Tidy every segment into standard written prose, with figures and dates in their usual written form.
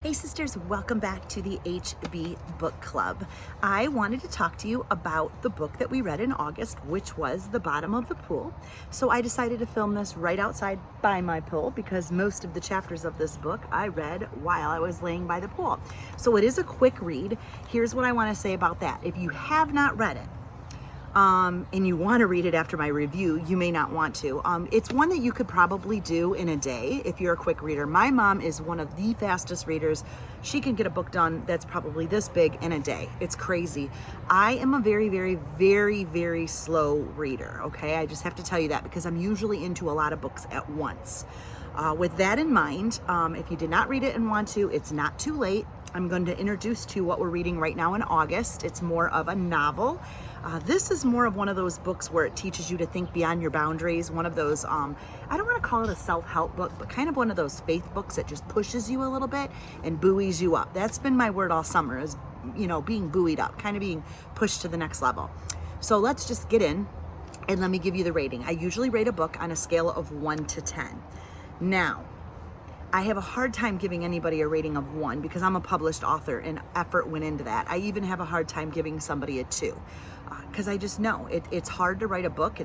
Hey sisters, welcome back to the HB Book Club. I wanted to talk to you about the book that we read in August, which was The Bottom of the Pool. So I decided to film this right outside by my pool because most of the chapters of this book I read while I was laying by the pool. So it is a quick read. Here's what I want to say about that. If you have not read it, and you want to read it after my review, you may not want to. It's one that you could probably do in a day if you're a quick reader. My mom is one of the fastest readers. She can get a book done that's probably this big in a day. It's crazy. I am a very slow reader, okay? I just have to tell you that because I'm usually into a lot of books at once. With that in mind, if you did not read it and want to, it's not too late. I'm going to introduce to what we're reading right now in August. It's more of a novel. This is more of one of those books where it teaches you to think beyond your boundaries. One of those, I don't want to call it a self-help book, but kind of one of those faith books that just pushes you a little bit and buoys you up. That's been my word all summer is, being buoyed up, kind of being pushed to the next level. So let's just get in and let me give you the rating. I usually rate a book on a scale of 1 to 10. Now, I have a hard time giving anybody a rating of 1 because I'm a published author and effort went into that. I even have a hard time giving somebody a 2 because I just know it's hard to write a book.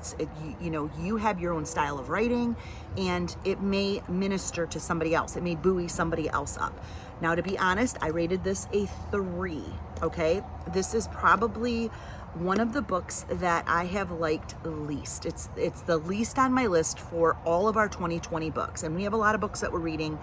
You have your own style of writing and it may minister to somebody else. It may buoy somebody else up. Now, to be honest, I rated this a 3, okay? This is probably one of the books that I have liked least. It's the least on my list for all of our 2020 books. And we have a lot of books that we're reading.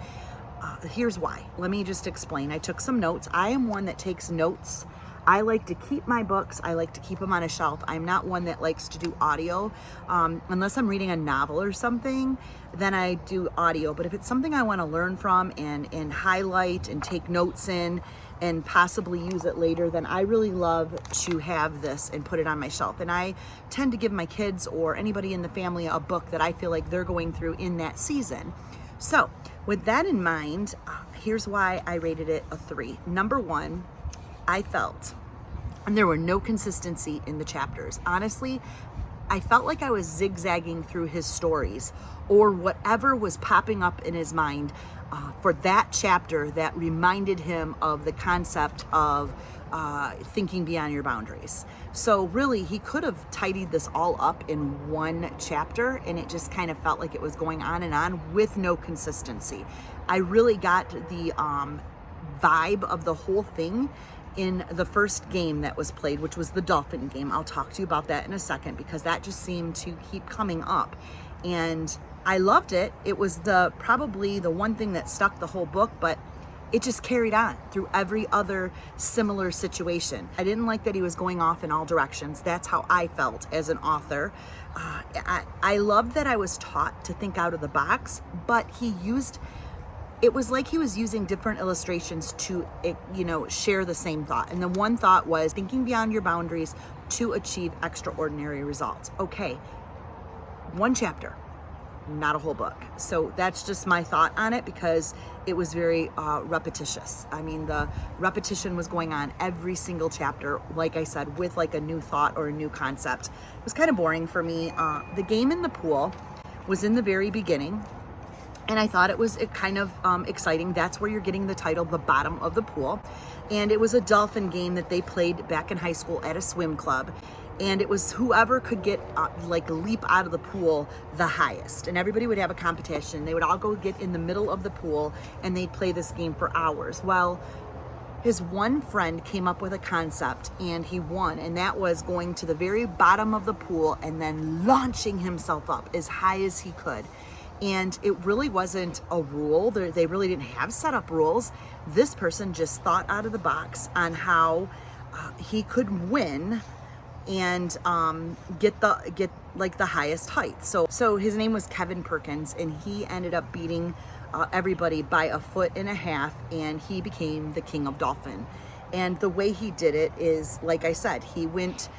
Here's why. Let me just explain. I took some notes. I am one that takes notes. I like to keep my books. I like to keep them on a shelf. I'm not one that likes to do audio. Unless I'm reading a novel or something, then I do audio. But if it's something I want to learn from and highlight and take notes in and possibly use it later, then I really love to have this and put it on my shelf. And I tend to give my kids or anybody in the family a book that I feel like they're going through in that season. So with that in mind, here's why I rated it a 3. Number 1, I felt, and there were no consistency in the chapters. Honestly, I felt like I was zigzagging through his stories or whatever was popping up in his mind for that chapter that reminded him of the concept of thinking beyond your boundaries. So really, he could have tidied this all up in one chapter and it just kind of felt like it was going on and on with no consistency. I really got the vibe of the whole thing in the first game that was played, which was the dolphin game. I'll talk to you about that in a second because that just seemed to keep coming up. And I loved it. It was probably the one thing that stuck the whole book, but it just carried on through every other similar situation. I didn't like that he was going off in all directions. That's how I felt as an author. I loved that I was taught to think out of the box, but it was like he was using different illustrations to, share the same thought. And the one thought was thinking beyond your boundaries to achieve extraordinary results. Okay, one chapter, not a whole book. So that's just my thought on it because it was very repetitious. I mean, the repetition was going on every single chapter, like I said, with like a new thought or a new concept. It was kind of boring for me. The game in the pool was in the very beginning. And I thought it was kind of exciting. That's where you're getting the title, The Bottom of the Pool. And it was a dolphin game that they played back in high school at a swim club. And it was whoever could get leap out of the pool the highest. And everybody would have a competition. They would all go get in the middle of the pool and they'd play this game for hours. Well, his one friend came up with a concept and he won. And that was going to the very bottom of the pool and then launching himself up as high as he could. And it really wasn't a rule. They really didn't have set up rules. This person just thought out of the box on how he could win and get the highest height. So his name was Kevin Perkins, and he ended up beating everybody by 1.5 foot, and he became the king of dolphin. And the way he did it is, like I said, he went.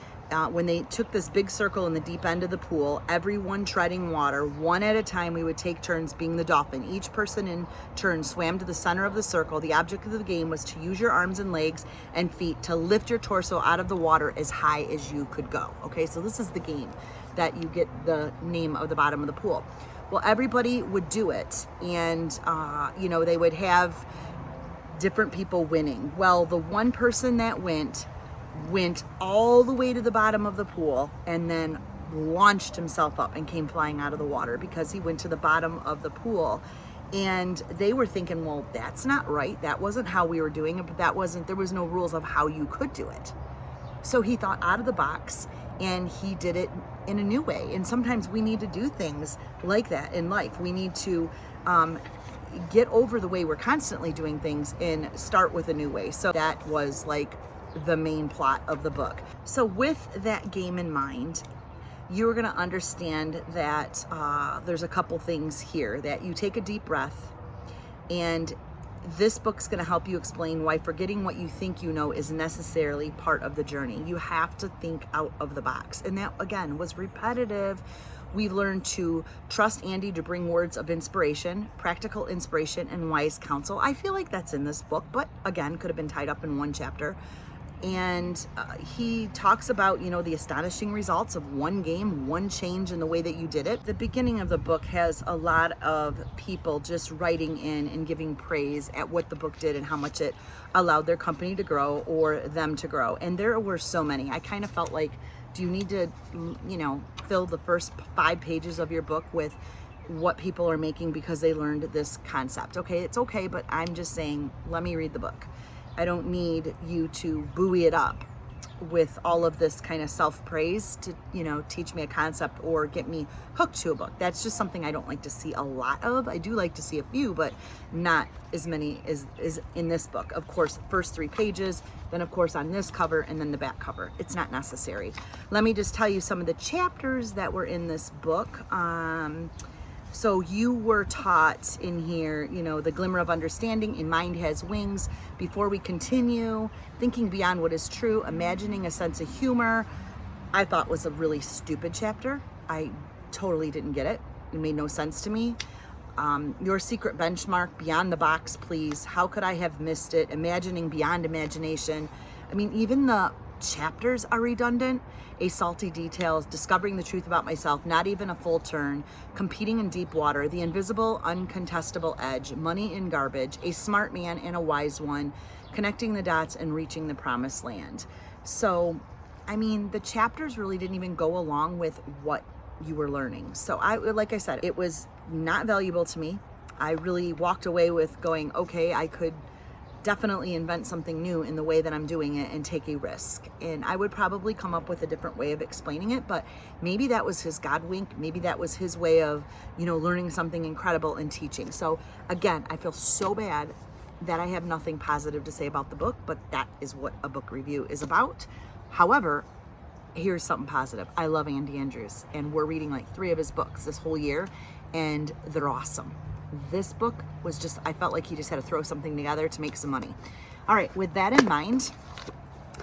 When they took this big circle in the deep end of the pool, everyone treading water, one at a time, we would take turns being the dolphin. Each person in turn swam to the center of the circle. The object of the game was to use your arms and legs and feet to lift your torso out of the water as high as you could go. Okay, so this is the game that you get the name of the bottom of the pool. Well, everybody would do it, and they would have different people winning. Well, the one person that went all the way to the bottom of the pool and then launched himself up and came flying out of the water because he went to the bottom of the pool. And they were thinking, well, that's not right. That wasn't how we were doing it, but there was no rules of how you could do it. So he thought out of the box and he did it in a new way. And sometimes we need to do things like that in life. We need to get over the way we're constantly doing things and start with a new way. So that was like the main plot of the book. So with that game in mind, you're going to understand that there's a couple things here, that you take a deep breath, and this book's going to help you explain why forgetting what you think you know is necessarily part of the journey. You have to think out of the box. And that, again, was repetitive. We've learned to trust Andy to bring words of inspiration, practical inspiration, and wise counsel. I feel like that's in this book, but again, could have been tied up in one chapter. And he talks about, the astonishing results of one game, one change in the way that you did it. The beginning of the book has a lot of people just writing in and giving praise at what the book did and how much it allowed their company to grow or them to grow. And there were so many. I kind of felt like, do you need to, fill the first 5 pages of your book with what people are making because they learned this concept? Okay, it's okay, but I'm just saying, let me read the book. I don't need you to buoy it up with all of this kind of self-praise to, teach me a concept or get me hooked to a book. That's just something I don't like to see a lot of. I do like to see a few, but not as many as in this book. Of course, first 3 pages, then of course on this cover, and then the back cover. It's not necessary. Let me just tell you some of the chapters that were in this book. So you were taught in here, the glimmer of understanding, in mind has wings, before we continue, thinking beyond what is true, imagining a sense of humor. I thought was a really stupid chapter. I totally didn't get it. It made no sense to me. Your secret benchmark, beyond the box, please. How could I have missed it? Imagining beyond imagination. I mean, even the chapters are redundant. A salty details, discovering the truth about myself, not even a full turn, competing in deep water, the invisible, uncontestable edge, money in garbage, a smart man and a wise one, connecting the dots and reaching the promised land. So, I mean, the chapters really didn't even go along with what you were learning. So like I said, it was not valuable to me. I really walked away with going, okay, I could definitely invent something new in the way that I'm doing it and take a risk. And I would probably come up with a different way of explaining it, but maybe that was his God wink. Maybe that was his way of, learning something incredible and teaching. So again, I feel so bad that I have nothing positive to say about the book, but that is what a book review is about. However, here's something positive. I love Andy Andrews, and we're reading like 3 of his books this whole year, and they're awesome. This book was just, I felt like he just had to throw something together to make some money. All right, with that in mind,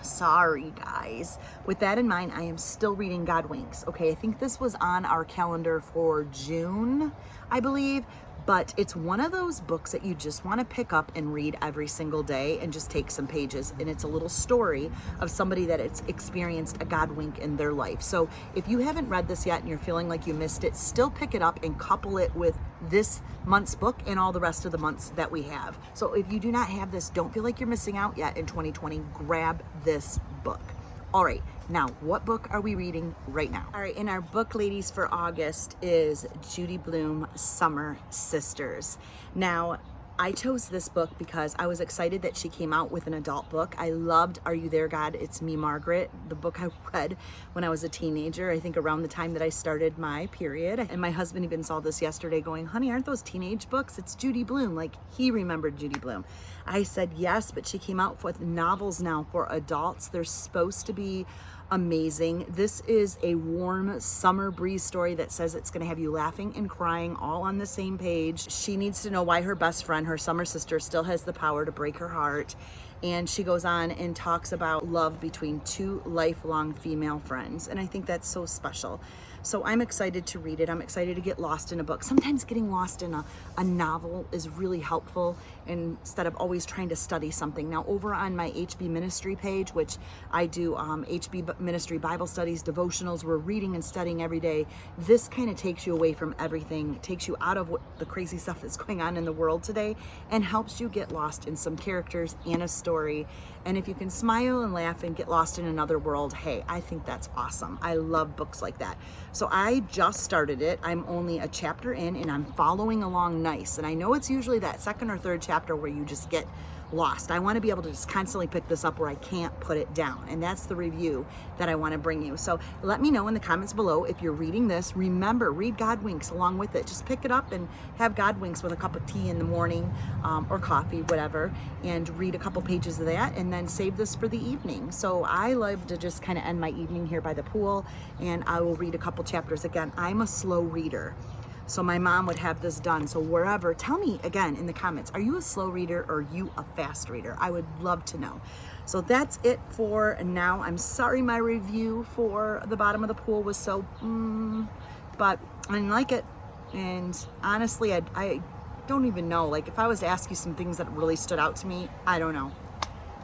sorry guys. With that in mind, I am still reading God Winks. Okay, I think this was on our calendar for June, I believe. But it's one of those books that you just want to pick up and read every single day and just take some pages. And it's a little story of somebody that it's experienced a God wink in their life. So if you haven't read this yet and you're feeling like you missed it, still pick it up and couple it with this month's book and all the rest of the months that we have. So if you do not have this, don't feel like you're missing out yet in 2020. Grab this book. All right, now what book are we reading right now? All right, in our book, ladies, for August is Judy Blume, Summer Sisters. Now, I chose this book because I was excited that she came out with an adult book. I loved Are You There, God? It's Me, Margaret, the book I read when I was a teenager, I think around the time that I started my period. And my husband even saw this yesterday going, honey, aren't those teenage books? It's Judy Blume. Like, he remembered Judy Blume. I said yes, but she came out with novels now for adults. They're supposed to be amazing. This is a warm summer breeze story that says it's going to have you laughing and crying all on the same page. She needs to know why her best friend, her summer sister, still has the power to break her heart. And she goes on and talks about love between 2 lifelong female friends. And I think that's so special. So I'm excited to read it. I'm excited to get lost in a book. Sometimes getting lost in a novel is really helpful instead of always trying to study something. Now, over on my HB Ministry page, which I do HB Ministry Bible studies, devotionals, we're reading and studying every day. This kind of takes you away from everything. It takes you out of what the crazy stuff that's going on in the world today and helps you get lost in some characters and a story. And if you can smile and laugh and get lost in another world, hey, I think that's awesome. I love books like that. So I just started it. I'm only a chapter in and I'm following along nice. And I know it's usually that second or third chapter where you just get lost. I want to be able to just constantly pick this up where I can't put it down. And that's the review that I want to bring you. So let me know in the comments below if you're reading this. Remember, read God Winks along with it. Just pick it up and have God Winks with a cup of tea in the morning or coffee, whatever, and read a couple pages of that and then save this for the evening. So I love to just kind of end my evening here by the pool and I will read a couple chapters. Again, I'm a slow reader. So my mom would have this done. So wherever, tell me again in the comments, are you a slow reader or are you a fast reader? I would love to know. So that's it for now. I'm sorry my review for The Bottom of the Pool was so, but I didn't like it. And honestly, I don't even know. Like if I was to ask you some things that really stood out to me, I don't know.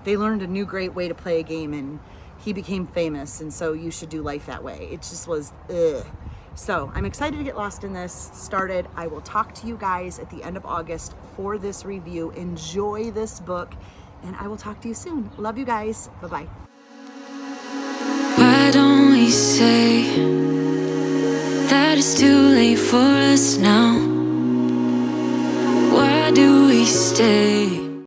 They learned a new great way to play a game and he became famous. And so you should do life that way. It just was, ugh. So I'm excited to get lost in this, started. I will talk to you guys at the end of August for this review. Enjoy this book, and I will talk to you soon. Love you guys. Bye-bye. Why don't we say that it's too late for us now? Why do we stay?